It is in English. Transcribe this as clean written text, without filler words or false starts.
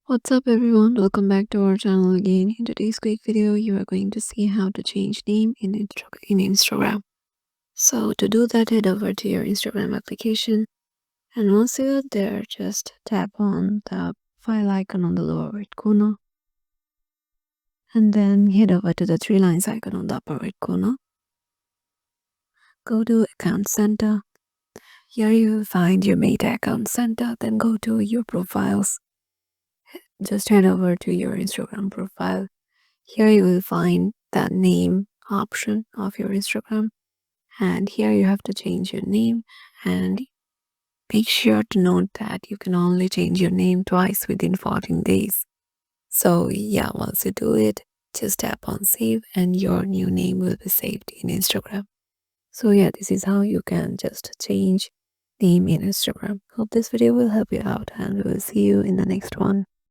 What's up everyone, welcome back to our channel again. In today's quick video you are going to see how to change name in Instagram. So to do that, head over to your Instagram application, and once you're there, just tap on the file icon on the lower right corner, and then head over to the three lines icon on the upper right corner. Go to account center. Here you will find your Meta account center. Then go to your profiles. Just head over to your Instagram profile. Here you will find the name option of your Instagram, and here you have to change your name, and make sure to note that you can only change your name twice within 14 days. So yeah, once you do it, just tap on save and your new name will be saved in Instagram. So yeah, this is how you can just change name in Instagram. Hope this video will help you out, and we will see you in the next one.